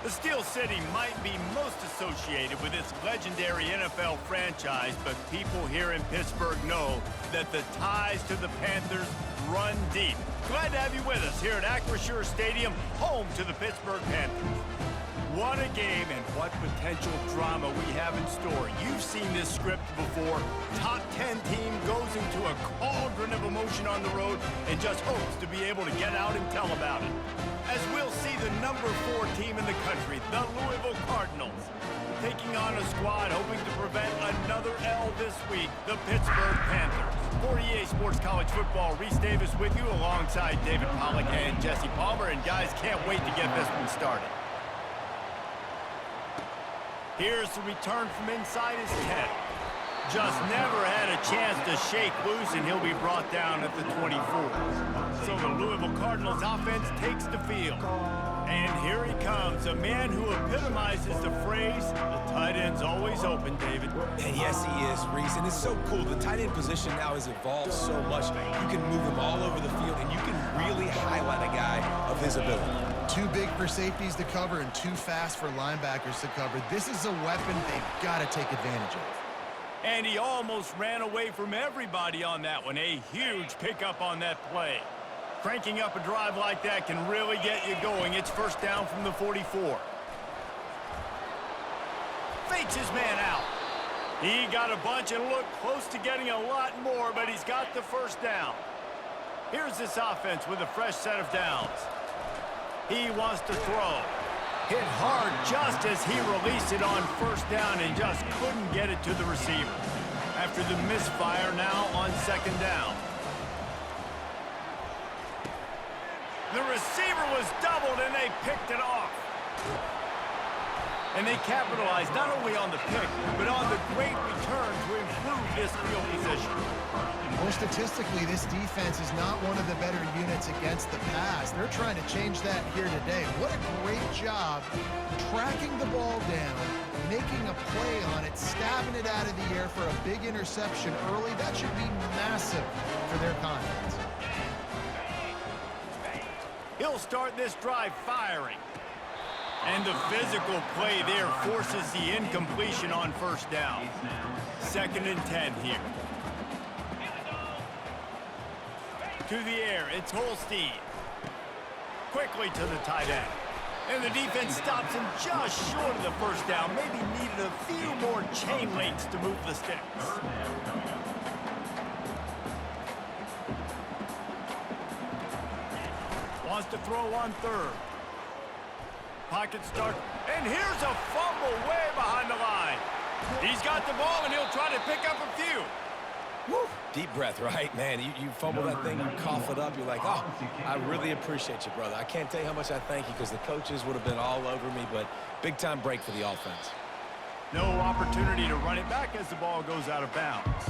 The Steel City might be most associated with its legendary NFL franchise, but people here in Pittsburgh know that the ties to the Panthers run deep. Glad to have you with us here at Acrisure Stadium, home to the Pittsburgh Panthers. What a game and what potential drama we have in store. You've seen this script before. Top 10 team goes into a cauldron of emotion on the road and just hopes to be able to get out and tell about it. As we'll see the number 4 team in the country, the Louisville Cardnals, taking on a squad hoping to prevent another L this week, the Pittsburgh Panthers. 48 Sports College Football, Reese Davis with you alongside David Pollack and Jesse Palmer. And guys, can't wait to get this one started. Here's the return from inside his 10. Just never had a chance to shake loose, and he'll be brought down at the 24. So the Louisville Cardinals offense takes the field. And here he comes, a man who epitomizes the phrase, the tight end's always open, David. And yes, he is, Reese. And it's so cool. The tight end position now has evolved so much. You can move him all over the field, and you can really highlight a guy of his ability. Too big for safeties to cover and too fast for linebackers to cover. This is a weapon they've got to take advantage of. And he almost ran away from everybody on that one. A huge pickup on that play. Cranking up a drive like that can really get you going. It's first down from the 44. Fakes his man out. He got a bunch and looked close to getting a lot more, but he's got the first down. Here's this offense with a fresh set of downs. He wants to throw. Hit hard just as he released it on first down and just couldn't get it to the receiver. After the misfire, now on second down. The receiver was doubled and they picked it off. And they capitalized not only on the pick, but on the great return to improve this field position. Well, statistically, this defense is not one of the better units against the pass. They're trying to change that here today. What a great job tracking the ball down, making a play on it, stabbing it out of the air for a big interception early. That should be massive for their confidence. He'll start this drive firing. And the physical play there forces the incompletion on first down. Second and 10 here. To the air, it's Holstein. Quickly to the tight end. And the defense stops him just short of the first down. Maybe needed a few more chain links to move the sticks. Wants to throw on third. Pocket start, and here's a fumble way behind the line. He's got the ball, and he'll try to pick up a few. Woo. Deep breath, right? Man, you fumble that thing, you cough it up, you're like, oh, I really appreciate you, brother. I can't tell you how much I thank you because the coaches would have been all over me, but big-time break for the offense. No opportunity to run it back as the ball goes out of bounds.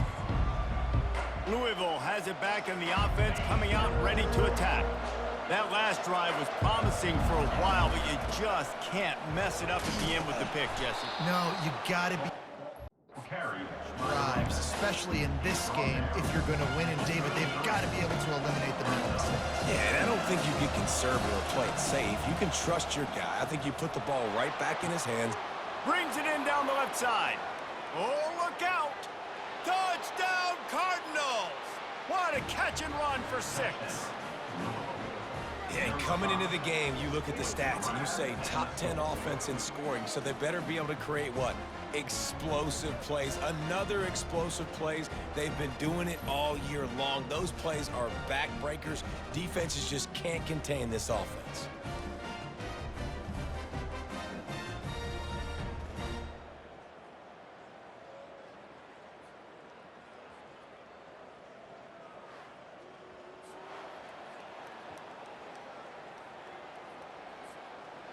Louisville has it back in the offense, coming out ready to attack. That last drive was promising for a while, but you just can't mess it up at the end with the pick, Jesse. No, you got to be drives, especially in this game, if you're going to win. And David, they've got to be able to eliminate the mental mistakes. Yeah, and I don't think you get conservative or play it safe. You can trust your guy. I think you put the ball right back in his hands. Brings it in down the left side. Oh, look out! Touchdown, Cardinals! What a catch and run for 6. Yeah, and coming into the game, you look at the stats and you say top 10 offense in scoring, so they better be able to create what? Explosive plays. Another explosive plays. They've been doing it all year long. Those plays are backbreakers. Defenses just can't contain this offense.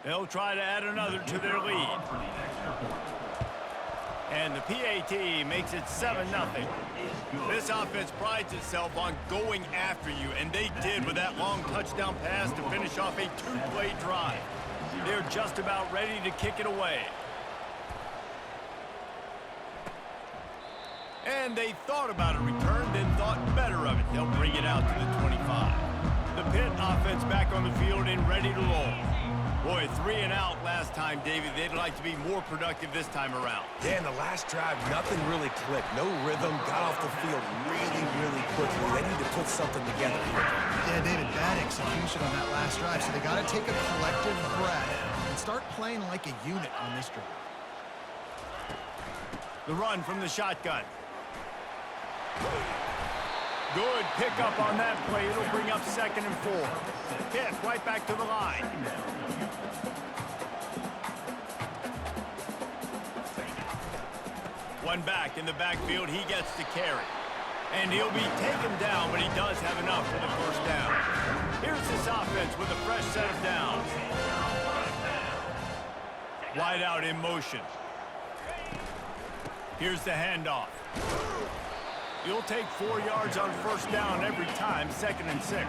They'll try to add another to their lead. And the PAT makes it 7-0. This offense prides itself on going after you, and they did with that long touchdown pass to finish off a 2-play drive. They're just about ready to kick it away. And they thought about a return, then thought better of it. They'll bring it out to the 25. The Pitt offense back on the field and ready to roll. Boy, 3 and out last time, David. They'd like to be more productive this time around. Yeah, in the last drive, nothing really clicked. No rhythm, got off the field really, really quickly. They need to put something together here. Yeah, David, bad execution on that last drive, so they got to take a collective breath and start playing like a unit on this drive. The run from the shotgun. Good pickup on that play. It'll bring up 2nd and 4. Hit right back to the line. One back in the backfield. He gets to carry. And he'll be taken down, but he does have enough for the first down. Here's this offense with a fresh set of downs. Wide out in motion. Here's the handoff. You'll take 4 yards on first down every time, 2nd and 6.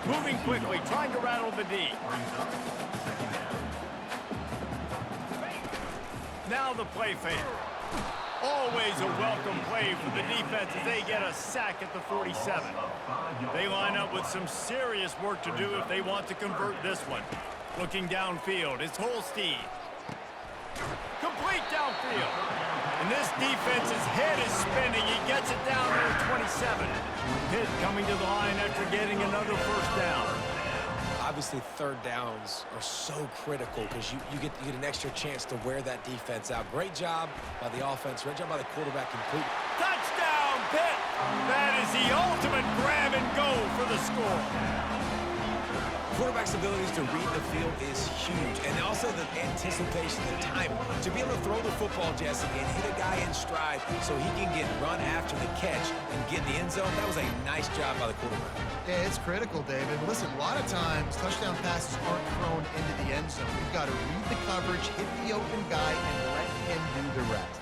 Moving quickly, trying to rattle the D. Now the play fake. Always a welcome play for the defense as they get a sack at the 47. They line up with some serious work to do if they want to convert this one. Looking downfield, it's Holstein. Complete downfield. And this defense's head is spinning. He gets it down to the 27. Pitt coming to the line after getting another first down. Obviously, 3rd downs are so critical because you get an extra chance to wear that defense out. Great job by the offense. Great job by the quarterback. Complete. Touchdown, Pitt! That is the ultimate grab and go for the score. Quarterback's abilities to read the field is huge, and also the anticipation, the timing. To be able to throw the football, Jesse, and hit a guy in stride so he can get run after the catch and get in the end zone, that was a nice job by the quarterback. Yeah, it's critical, David. Listen, a lot of times, touchdown passes aren't thrown into the end zone. You've got to read the coverage, hit the open guy, and let him do the rest.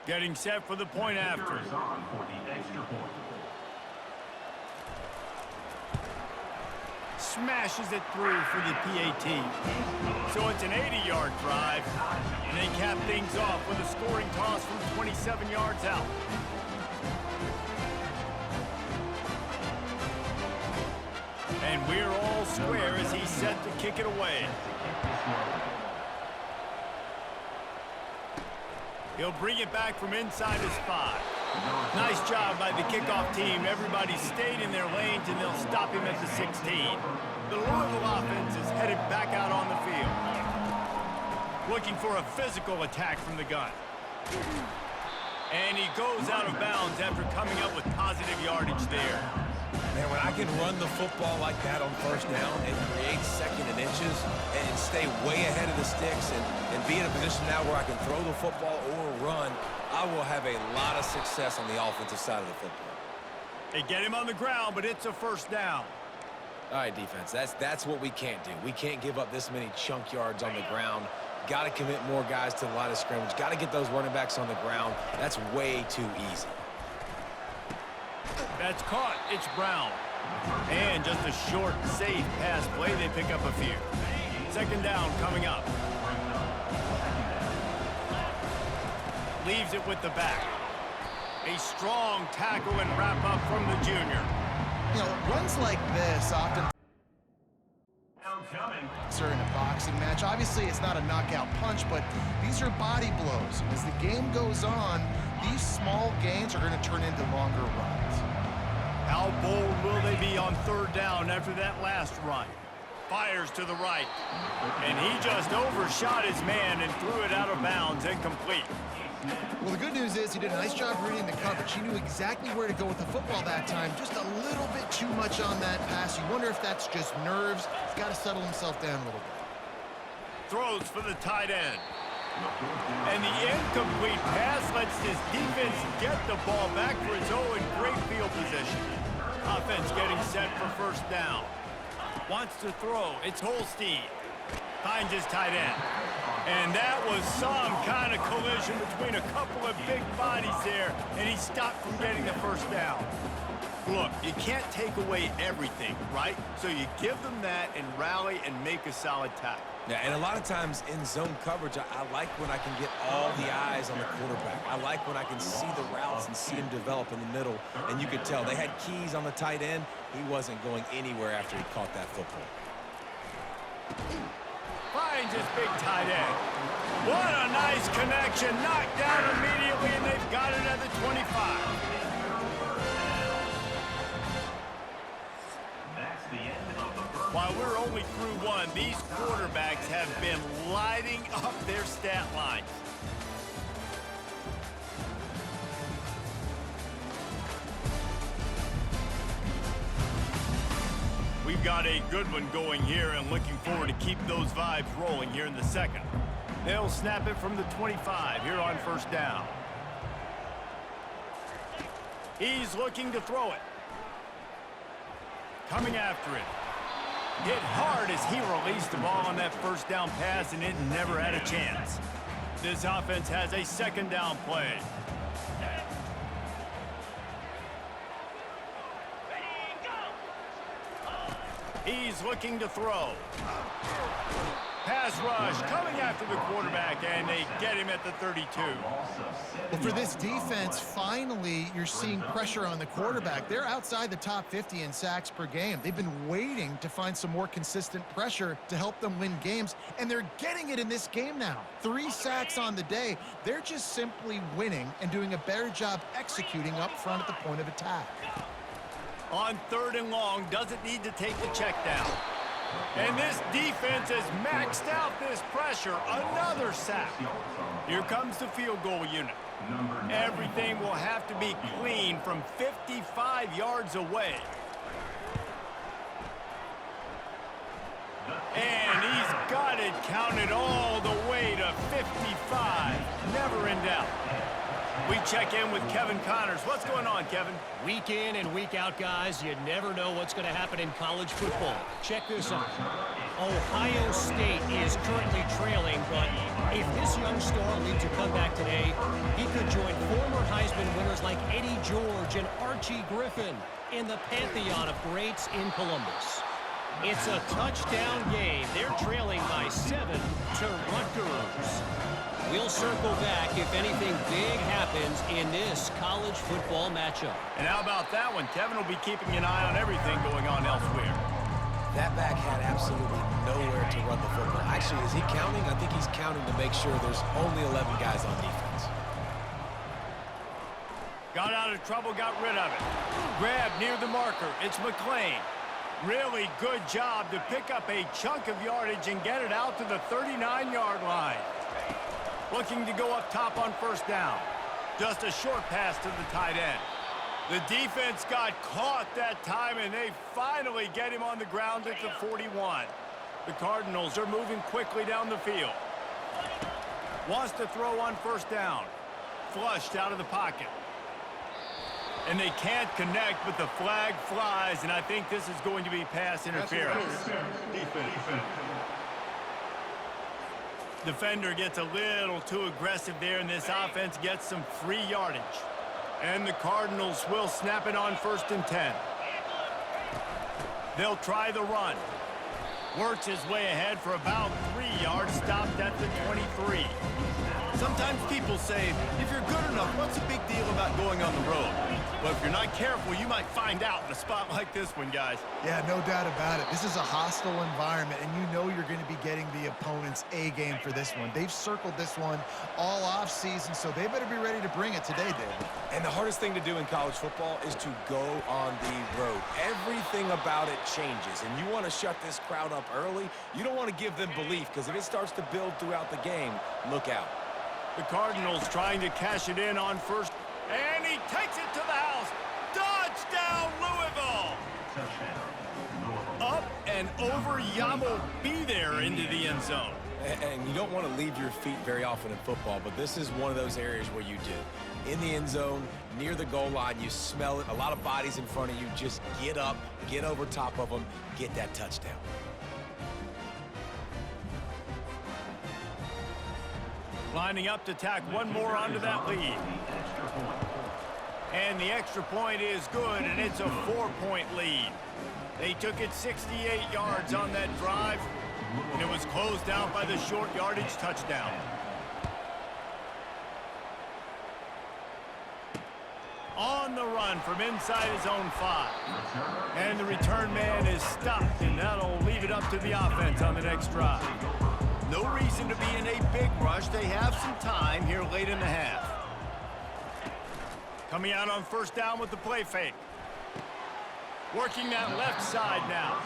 Getting set for the point after. Smashes it through for the PAT. So it's an 80-yard drive. And they cap things off with a scoring toss from 27 yards out. And we're all square as he's set to kick it away. He'll bring it back from inside his 5. Nice job by the kickoff team. Everybody stayed in their lanes, and they'll stop him at the 16. The Louisville offense is headed back out on the field. Looking for a physical attack from the gun. And he goes out of bounds after coming up with positive yardage there. Man, when I can run the football like that on first down and create 2nd and inches and stay way ahead of the sticks and be in a position now where I can throw the football or run, I will have a lot of success on the offensive side of the football. They get him on the ground, but it's a first down. All right, defense, that's what we can't do. We can't give up this many chunk yards on the ground. Got to commit more guys to the line of scrimmage. Got to get those running backs on the ground. That's way too easy. That's caught. It's Brown. And just a short, safe pass play. They pick up a few. 2nd down coming up. Leaves it with the back. A strong tackle and wrap up from the junior. You know, runs like this often are in a boxing match. Obviously, it's not a knockout punch, but these are body blows. As the game goes on, these small gains are going to turn into longer runs. How bold will they be on 3rd down after that last run? Fires to the right. And he just overshot his man and threw it out of bounds, incomplete. Well, the good news is he did a nice job reading the coverage. He knew exactly where to go with the football that time. Just a little bit too much on that pass. You wonder if that's just nerves. He's got to settle himself down a little bit. Throws for the tight end. And the incomplete pass lets his defense get the ball back for its own great field position. Offense getting set for first down. Wants to throw. It's Holstein. Finds his tight end. And that was some kind of collision between a couple of big bodies there, and he stopped from getting the first down. Look, you can't take away everything, right? So you give them that and rally and make a solid tackle. Yeah, and a lot of times in zone coverage, I like when I can get all the eyes on the quarterback. I like when I can see the routes and see him develop in the middle. And you could tell they had keys on the tight end. He wasn't going anywhere after he caught that football. Finds his big tight end. What a nice connection. Knocked down immediately, and they've got it at the 25. While we're only through one, these quarterbacks have been lighting up their stat lines. We've got a good one going here and looking forward to keep those vibes rolling here in the second. They'll snap it from the 25 here on first down. He's looking to throw it. Coming after it. Hit hard as he released the ball on that first down pass, and it never had a chance. This offense has a second down play. He's looking to throw. Pass rush coming after the quarterback, and they get him at the 32. Well, for this defense, finally, you're seeing pressure on the quarterback. They're outside the top 50 in sacks per game. They've been waiting to find some more consistent pressure to help them win games, and they're getting it in this game now. 3 sacks on the day. They're just simply winning and doing a better job executing up front at the point of attack. On 3rd and long, doesn't need to take the check down. And this defense has maxed out this pressure. Another sack. Here comes the field goal unit. Everything will have to be clean from 55 yards away. And he's got it counted all the way to 55. Never in doubt. We check in with Kevin Connors. What's going on, Kevin? Week in and week out, guys, you never know what's going to happen in college football. Check this out. Ohio State is currently trailing, but if this young star leads a comeback today, he could join former Heisman winners like Eddie George and Archie Griffin in the pantheon of greats in Columbus. It's a touchdown game. They're trailing by 7 to Rutgers. We'll circle back if anything big happens in this college football matchup. And how about that one? Kevin will be keeping an eye on everything going on elsewhere. That back had absolutely nowhere to run the football. Actually, is he counting? I think he's counting to make sure there's only 11 guys on defense. Got out of trouble, got rid of it. Grab near the marker. It's McClain. Really good job to pick up a chunk of yardage and get it out to the 39-yard line. Looking to go up top on first down. Just a short pass to the tight end. The defense got caught that time, and they finally get him on the ground at the 41. The Cardinals are moving quickly down the field. Wants to throw on first down. Flushed out of the pocket. And they can't connect, but the flag flies, and I think this is going to be pass interference. Defense. Defender gets a little too aggressive there, and this offense gets some free yardage. And the Cardinals will snap it on 1st and 10. They'll try the run. Works his way ahead for about 3 yards, stopped at the 23. Sometimes people say, if you're good enough, what's the big deal about going on the road? But if you're not careful, you might find out in a spot like this one, guys. Yeah, no doubt about it. This is a hostile environment, and you know you're going to be getting the opponent's A game for this one. They've circled this one all offseason, so they better be ready to bring it today, David. And the hardest thing to do in college football is to go on the road. Everything about it changes, and you want to shut this crowd up early. You don't want to give them belief, because if it starts to build throughout the game, look out. The Cardinals trying to cash it in on first. And he takes it to the house. Touchdown, Louisville. Up and over Yamo be there into the end zone. And you don't want to leave your feet very often in football, but this is one of those areas where you do. In the end zone, near the goal line, you smell it. A lot of bodies in front of you. Just get up, get over top of them, get that touchdown. Lining up to tack one more onto that lead. And the extra point is good, and it's a 4-point lead. They took it 68 yards on that drive, and it was closed out by the short yardage touchdown. On the run from inside his own 5. And the return man is stopped, and that'll leave it up to the offense on the next drive. No reason to be in a big rush. They have some time here late in the half. Coming out on first down with the play fake. Working that left side now.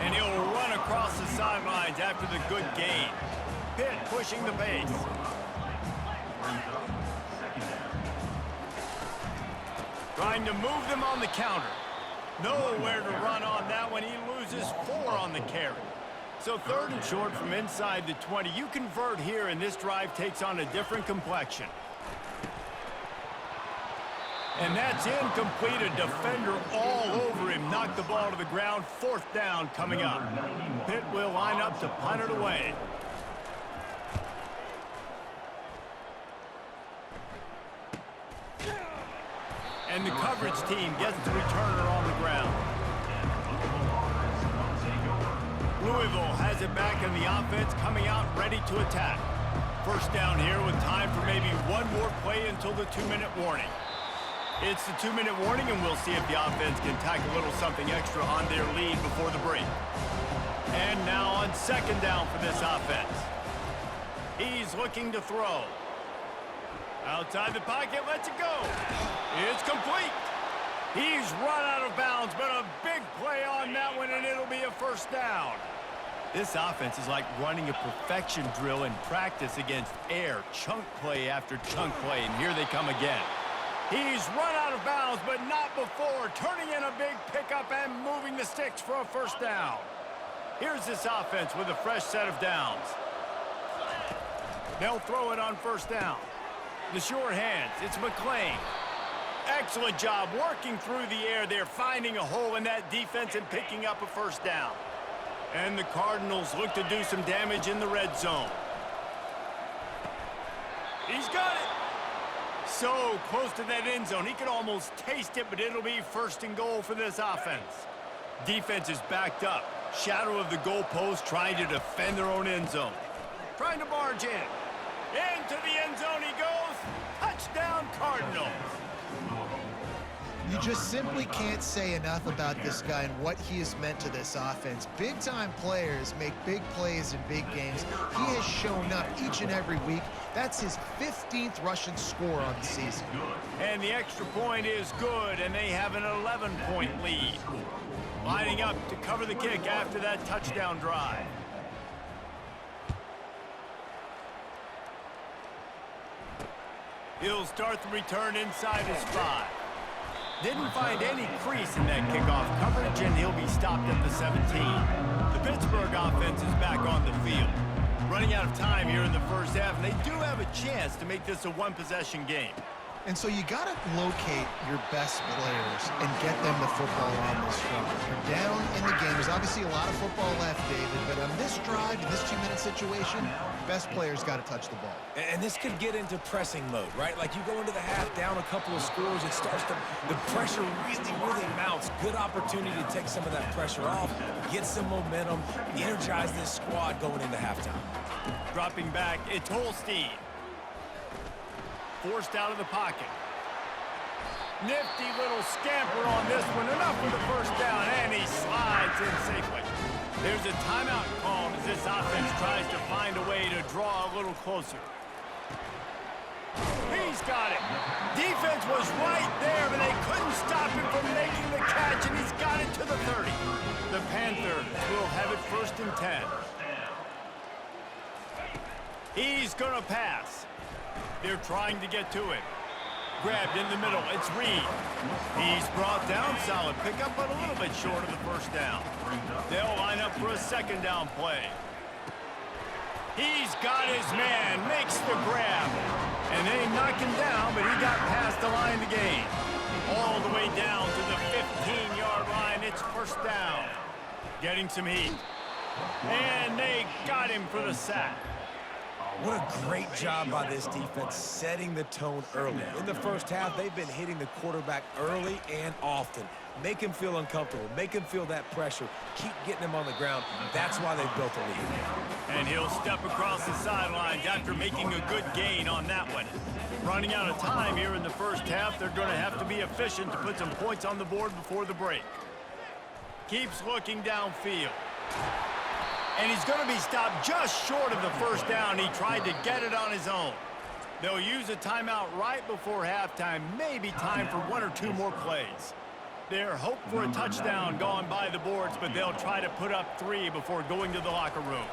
And he'll run across the sidelines after the good gain. Pitt pushing the pace. Trying to move them on the counter. Nowhere to run on that one. He loses 4 on the carry. So 3rd and short from inside the 20. You convert here, and this drive takes on a different complexion. And that's incomplete. A defender all over him. Knocked the ball to the ground. 4th down coming up. Pitt will line up to punt it away. And the coverage team gets the returner on the ground. Louisville has it back in the offense, coming out ready to attack. First down here with time for maybe one more play until the 2-minute warning. It's the 2-minute warning, and we'll see if the offense can tack a little something extra on their lead before the break. And now on 2nd down for this offense. He's looking to throw. Outside the pocket, lets it go. It's complete. He's run out of bounds, but a big play on that one, and it'll be a first down. This offense is like running a perfection drill in practice against air. Chunk play after chunk play, and here they come again. He's run out of bounds, but not before. Turning in a big pickup and moving the sticks for a first down. Here's this offense with a fresh set of downs. They'll throw it on first down. The short hands, it's McClain. Excellent job working through the air there, finding a hole in that defense and picking up a first down. And the Cardinals look to do some damage in the red zone. He's got it. So close to that end zone. He could almost taste it, but it'll be 1st and goal for this offense. Defense is backed up. Shadow of the goalpost, trying to defend their own end zone. Trying to barge in. Into the end zone he goes. Touchdown, Cardinals. You just simply can't say enough about this guy and what he has meant to this offense. Big-time players make big plays in big games. He has shown up each and every week. That's his 15th rushing score on the season. And the extra point is good, and they have an 11-point lead. Lining up to cover the kick after that touchdown drive. He'll start the return inside his 5. Didn't find any crease in that kickoff coverage, and he'll be stopped at the 17. The Pittsburgh offense is back on the field. Running out of time here in the first half, and they do have a chance to make this a one-possession game. And so you got to locate your best players and get them the football on this drive. You're down in the game. There's obviously a lot of football left, David, but on this drive, in this 2-minute situation, best players got to touch the ball. And this could get into pressing mode, right? Like you go into the half down a couple of scores, it starts to, the pressure really mounts. Good opportunity to take some of that pressure off, get some momentum, energize this squad going into halftime. Dropping back, it's Holstein. Forced out of the pocket. Nifty little scamper on this one. Enough for the first down, and he slides in safely. There's a timeout called as this offense tries to find a way to draw a little closer. He's got it. Defense was right there, but they couldn't stop him from making the catch, and he's got it to the 30. The Panthers will have it 1st and 10. He's going to pass. They're trying to get to it. Grabbed in the middle. It's Reed. He's brought down. Solid pickup, but a little bit short of the first down. They'll line up for a 2nd down play. He's got his man. Makes the grab. And they knock him down, but he got past the line to gain. All the way down to the 15-yard line. It's 1st down. Getting some heat. And they got him for the sack. What a great job by this defense setting the tone early. In the first half, they've been hitting the quarterback early and often. Make him feel uncomfortable. Make him feel that pressure. Keep getting him on the ground. That's why they've built a lead. And he'll step across the sidelines after making a good gain on that one. Running out of time here in the first half, they're going to have to be efficient to put some points on the board before the break. Keeps looking downfield. And he's going to be stopped just short of the first down. He tried to get it on his own. They'll use a timeout right before halftime. Maybe time for one or two more plays. They're hoping for a touchdown gone by the boards, but they'll try to put up 3 before going to the locker room.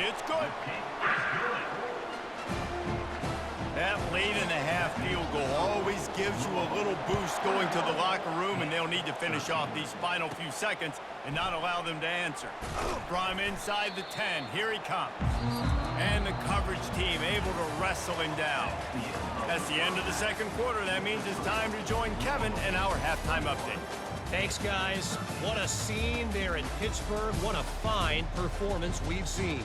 It's good. That late-in-the-half field goal always gives you a little boost going to the locker room, and they'll need to finish off these final few seconds and not allow them to answer. From inside the 10, here he comes. And the coverage team able to wrestle him down. That's the end of the second quarter. That means it's time to join Kevin in our halftime update. Thanks, guys. What a scene there in Pittsburgh. What a fine performance we've seen.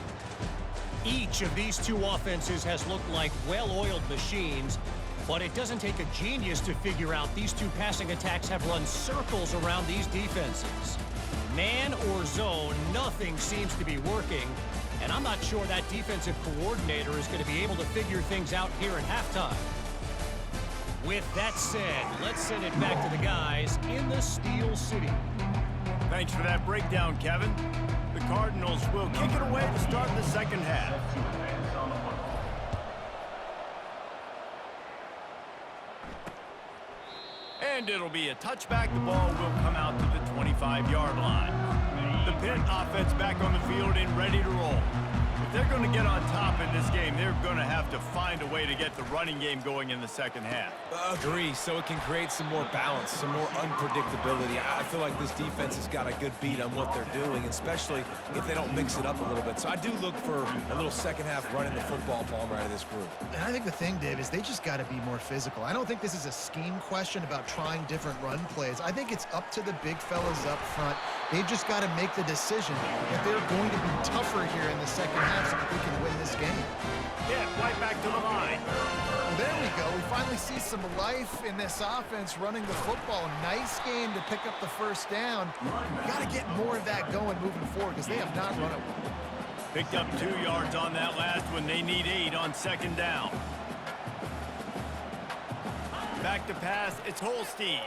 Each of these two offenses has looked like well-oiled machines, but it doesn't take a genius to figure out these two passing attacks have run circles around these defenses. Man or zone, nothing seems to be working, and I'm not sure that defensive coordinator is going to be able to figure things out here at halftime. With that said, let's send it back to the guys in the Steel City. Thanks for that breakdown, Kevin. The Cardinals will kick it away to start the second half. And it'll be a touchback. The ball will come out to the 25-yard line. The Pitt offense back on the field and ready to roll. If they're going to get on top in this game, they're going to have to find a way to get the running game going in the second half. Agree, so it can create some more balance, some more unpredictability. I feel like this defense has got a good beat on what they're doing, especially if they don't mix it up a little bit. So I do look for a little second half running the football Palmer out of this group. And I think the thing, Dave, is they just got to be more physical. I don't think this is a scheme question about trying different run plays. I think it's up to the big fellas up front. They've just got to make the decision that they're going to be tougher here in the second half so that they can win this game. Yeah, right back to the line. Well, there we go. We finally see some life in this offense running the football. Nice game to pick up the first down. Got to get more of that going moving forward because they have not run it well. Picked up 2 yards on that last one. They need 8 on second down. Back to pass. It's Holstein.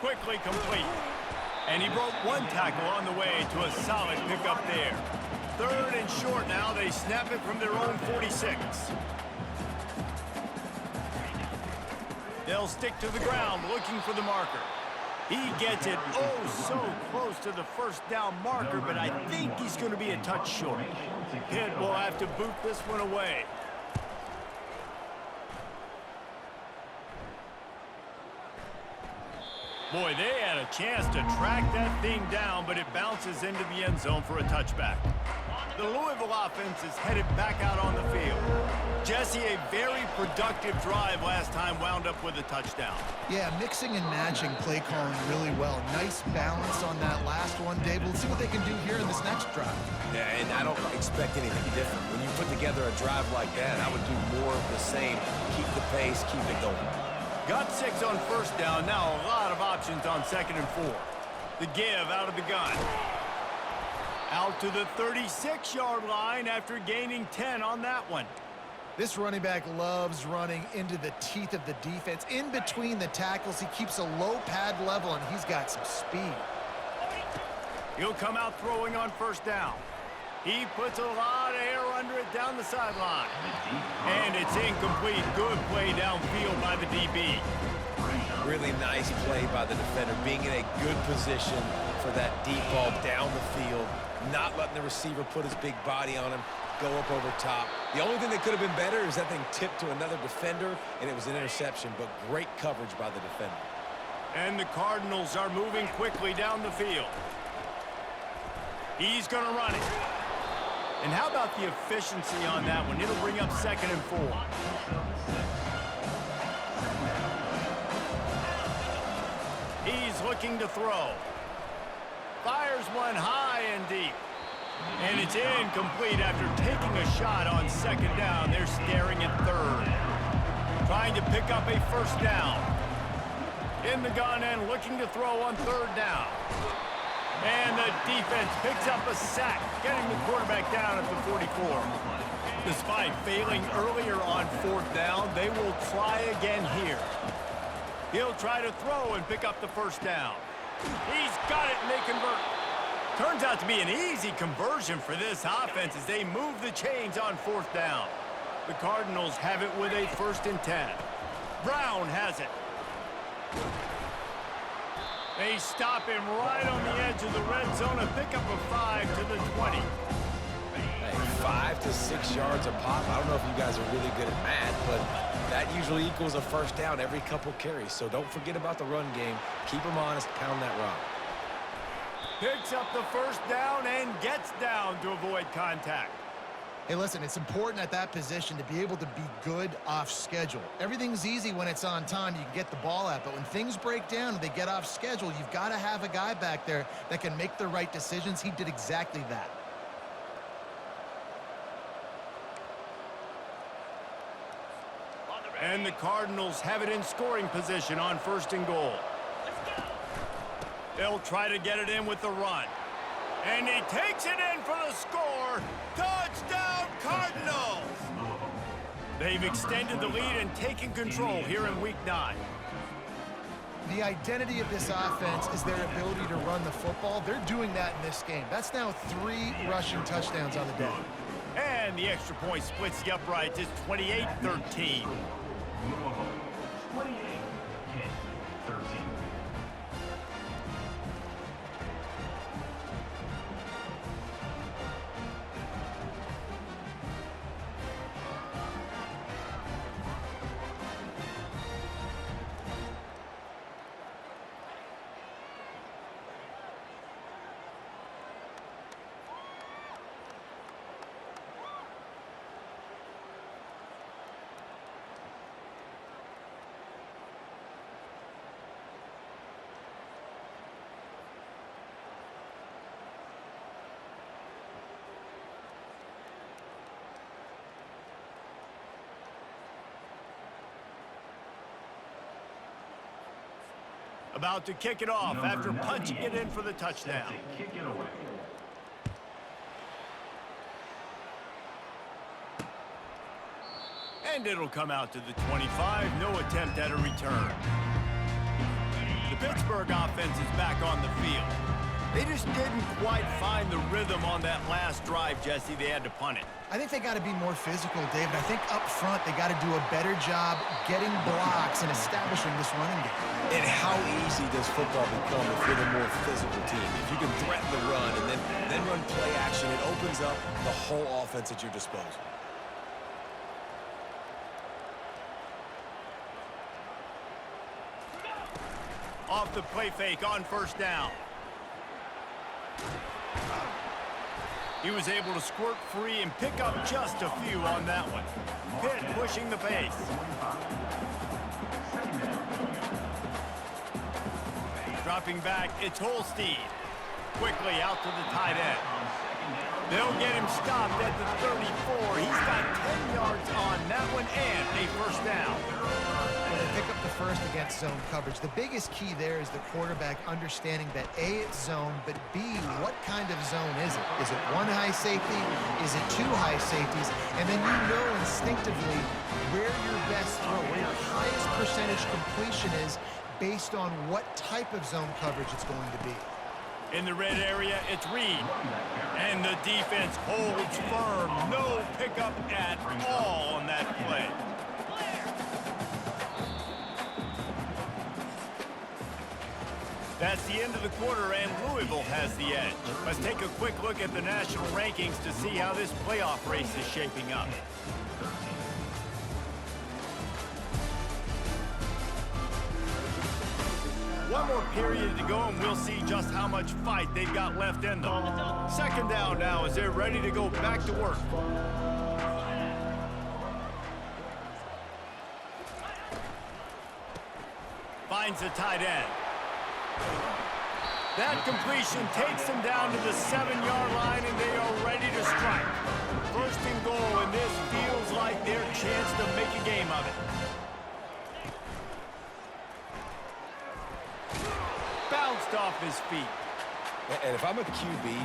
Quickly complete. And he broke one tackle on the way to a solid pickup there. Third and short now. They snap it from their own 46. They'll stick to the ground looking for the marker. He gets it oh so close to the first down marker, but I think he's going to be a touch short. Pitt will have to boot this one away. Boy, they had a chance to track that thing down, but it bounces into the end zone for a touchback. The Louisville offense is headed back out on the field. Jesse, a very productive drive last time wound up with a touchdown. Yeah, mixing and matching play calling really well. Nice balance on that last one, Dave. Let's see what they can do here in this next drive. Yeah, and I don't expect anything different. When you put together a drive like that, I would do more of the same. Keep the pace, keep it going. Got 6 on first down. Now a lot of options on second and 4. The give out of the gun. Out to the 36-yard line after gaining 10 on that one. This running back loves running into the teeth of the defense. In between the tackles, he keeps a low pad level, and he's got some speed. He'll come out throwing on first down. He puts a lot of air under it down the sideline. And it's incomplete. Good play downfield by the DB. Really nice play by the defender, being in a good position for that deep ball down the field, not letting the receiver put his big body on him, go up over top. The only thing that could have been better is that thing tipped to another defender, and it was an interception, but great coverage by the defender. And the Cardinals are moving quickly down the field. He's going to run it. And how about the efficiency on that one? It'll bring up second and 4. He's looking to throw. Fires one high and deep. And it's incomplete after taking a shot on second down. They're staring at third. Trying to pick up a first down. In the gun and looking to throw on third down. And the defense picks up a sack, getting the quarterback down at the 44. Despite failing earlier on fourth down, they will try again here. He'll try to throw and pick up the first down. He's got it, and they convert. Turns out to be an easy conversion for this offense as they move the chains on fourth down. The Cardinals have it with a 1st and 10. Brown has it. They stop him right on the edge of the red zone and pick up a 5 to the 20. Hey, 5 to 6 yards a pop. I don't know if you guys are really good at math, but that usually equals a first down every couple carries. So don't forget about the run game. Keep them honest. Pound that rock. Picks up the first down and gets down to avoid contact. Hey, listen, it's important at that position to be able to be good off schedule. Everything's easy when it's on time. You can get the ball out. But when things break down and they get off schedule, you've got to have a guy back there that can make the right decisions. He did exactly that. And the Cardinals have it in scoring position on 1st and goal. They'll try to get it in with the run. And he takes it in for the score. Touchdown, Cardinals! They've extended the lead and taken control here in Week 9. The identity of this offense is their ability to run the football. They're doing that in this game. That's now 3 rushing touchdowns on the day. And the extra point splits the uprights. It's 28-13. About to kick it off after punching it in for the touchdown. And it'll come out to the 25. No attempt at a return. The Pittsburgh offense is back on the field. They just didn't quite find the rhythm on that last drive, Jesse. They had to punt it. I think they got to be more physical, David. I think up front they got to do a better job getting blocks and establishing this running game. And how easy does football become if you're the more physical team? If you can threaten the run and then run play action, it opens up the whole offense at your disposal. Off the play fake on 1st down. He was able to squirt free and pick up just a few on that one. Pitt pushing the pace. Dropping back, it's Holstein. Quickly out to the tight end. They'll get him stopped at the 34. He's got 10 yards on that one and a first down. They pick up the first against zone coverage. The biggest key there is the quarterback understanding that A, it's zone, but B, what kind of zone is it? Is it 1 high safety? Is it 2 high safeties? And then you know instinctively where your best throw, where your highest percentage completion is based on what type of zone coverage it's going to be. In the red area, it's Reed. And the defense holds firm. No pickup at all on that play. That's the end of the quarter, and Louisville has the edge. Let's take a quick look at the national rankings to see how this playoff race is shaping up. One more period to go, and we'll see just how much fight they've got left in them. 2nd down now as they're ready to go back to work. Finds the tight end. That completion takes them down to the 7-yard line, and they are ready to strike. First and goal, and this feels like their chance to make a game of it. Bounced off his feet. And if I'm a QB,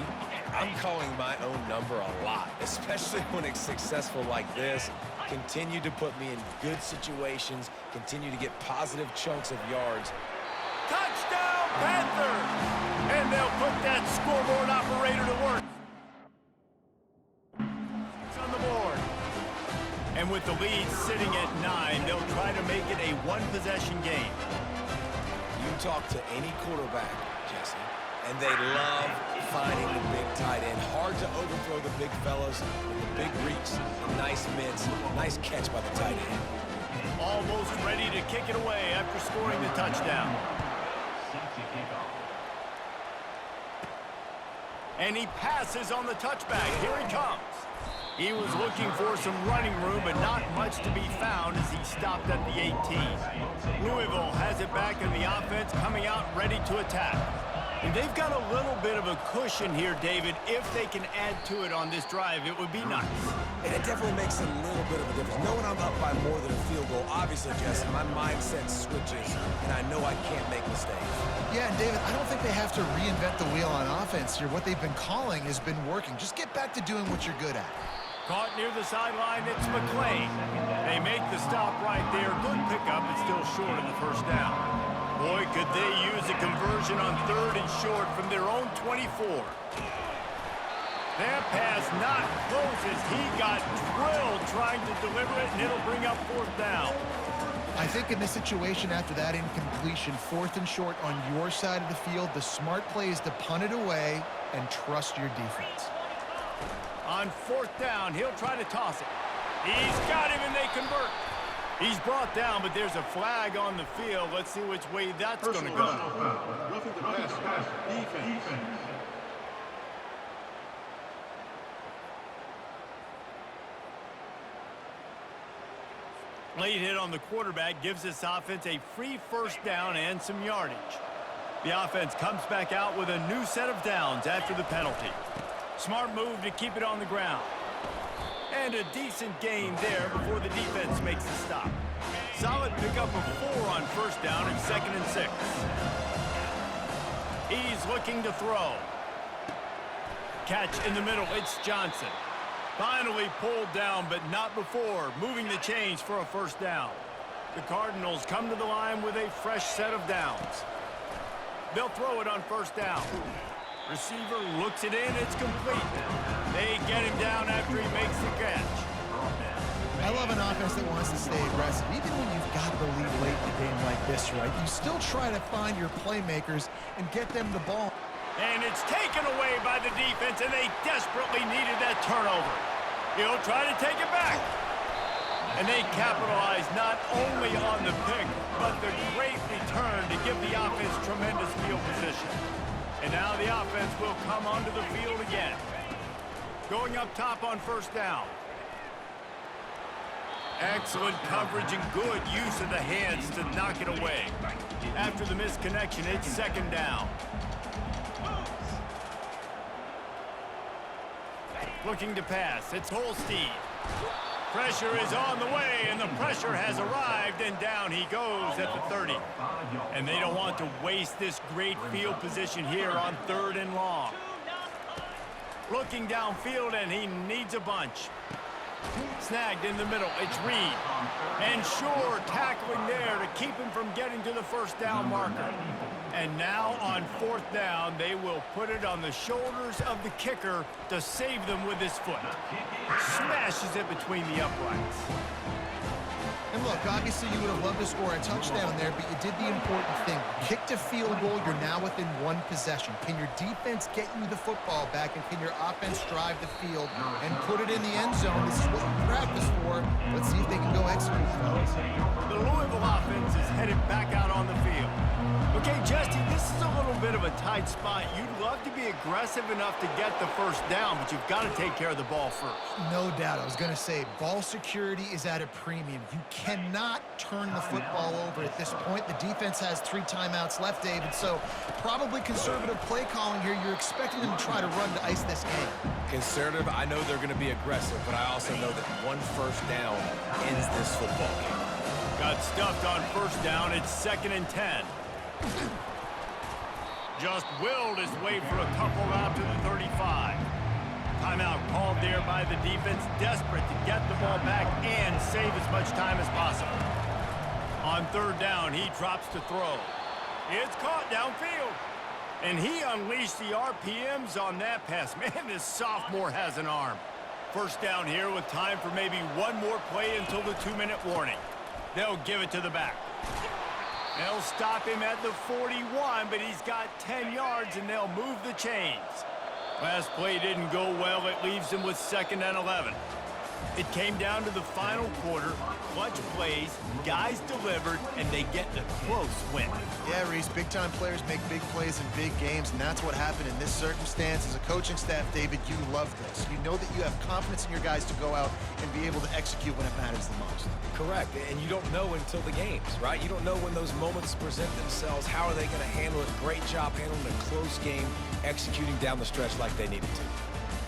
I'm calling my own number a lot, especially when it's successful like this. Continue to put me in good situations, continue to get positive chunks of yards. Touchdown, Panthers! And they'll put that scoreboard operator to work. It's on the board. And with the lead sitting at 9, they'll try to make it a one-possession game. You talk to any quarterback, Jesse, and they love finding the big tight end. Hard to overthrow the big fellas with the big reach, the nice mitts, nice catch by the tight end. Almost ready to kick it away after scoring the touchdown. And he passes on the touchback. Here he comes. He was looking for some running room, but not much to be found as he stopped at the 18. Louisville has it back in the offense, coming out ready to attack. And they've got a little bit of a cushion here, David. If they can add to it on this drive, it would be nice. And it definitely makes a little bit of a difference. Knowing I'm up by more than a field goal, obviously, Jesse, my mindset switches, and I know I can't make mistakes. Yeah, and David, I don't think they have to reinvent the wheel on offense here. What they've been calling has been working. Just get back to doing what you're good at. Caught near the sideline, it's McClain. They make the stop right there. Good pickup, but still short of the first down. Boy, could they use a conversion on 3rd and short from their own 24. That pass not close as he got drilled trying to deliver it, and it'll bring up 4th down. I think in this situation after that incompletion, 4th and short on your side of the field, the smart play is to punt it away and trust your defense. On 4th down, he'll try to toss it. He's got him, and they convert. He's brought down, but there's a flag on the field. Let's see which way that's going to go. Roughing the pass, defense. Late hit on the quarterback gives this offense a free first down and some yardage. The offense comes back out with a new set of downs after the penalty. Smart move to keep it on the ground. And a decent gain there before the defense makes the stop. Solid pickup of 4 on first down and 2nd and 6. He's looking to throw. Catch in the middle, it's Johnson. Finally pulled down, but not before moving the chains for a first down. The Cardinals come to the line with a fresh set of downs. They'll throw it on first down. Receiver looks it in, it's complete. They get him down after he makes the catch. I love an offense that wants to stay aggressive. Even when you've got the lead late in a game like this, right, you still try to find your playmakers and get them the ball. And it's taken away by the defense, and they desperately needed that turnover. He'll try to take it back. And they capitalize not only on the pick, but the great return to give the offense tremendous field position. And now the offense will come onto the field again. Going up top on first down. Excellent coverage and good use of the hands to knock it away. After the misconnection, it's 2nd down. Looking to pass, it's Holstein. Pressure is on the way, and the pressure has arrived, and down he goes at the 30. And they don't want to waste this great field position here on 3rd and long. Looking downfield, and he needs a bunch. Snagged in the middle, it's Reed. And Shore tackling there to keep him from getting to the first down marker. And now on 4th down, they will put it on the shoulders of the kicker to save them with his foot. Smashes it between the uprights. And look, obviously you would have loved to score a touchdown there, but you did the important thing. Kicked a field goal, you're now within 1 possession. Can your defense get you the football back, and can your offense drive the field and put it in the end zone? This is what you practice for. Let's see if they can go execute, fellas. The Louisville offense is headed back out on the field. Okay, Justin, this is a little bit of a tight spot. You'd love to be aggressive enough to get the first down, but you've got to take care of the ball first. No doubt. I was going to say, ball security is at a premium. You cannot turn the football over at this point. The defense has 3 timeouts left, David, so probably conservative play calling here. You're expecting them to try to run to ice this game. Conservative, I know they're going to be aggressive, but I also know that 1 first down ends this football game. Got stuffed on first down. It's 2nd and 10. Just willed his way for a couple out to the 35. Timeout called there by the defense, desperate to get the ball back and save as much time as possible. On 3rd down, he drops to throw. It's caught downfield. And he unleashed the RPMs on that pass. Man, this sophomore has an arm. First down here with time for maybe 1 more play until the 2-minute warning. They'll give it to the back. They'll stop him at the 41, but he's got 10 yards, and they'll move the chains. Last play didn't go well. It leaves him with 2nd and 11. It came down to the final quarter. Clutch plays, guys delivered, and they get the close win. Yeah, Reese, big-time players make big plays in big games, and that's what happened in this circumstance. As a coaching staff, David, you love this. You know that you have confidence in your guys to go out and be able to execute when it matters the most. Correct, and you don't know until the games, right? You don't know when those moments present themselves. How are they going to handle it? Great job handling a close game, executing down the stretch like they needed to.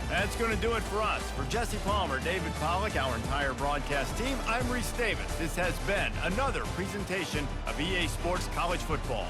That's going to do it for us. For Jesse Palmer, David Pollack, our entire broadcast team, I'm Reese Davis. This has been another presentation of EA Sports College Football.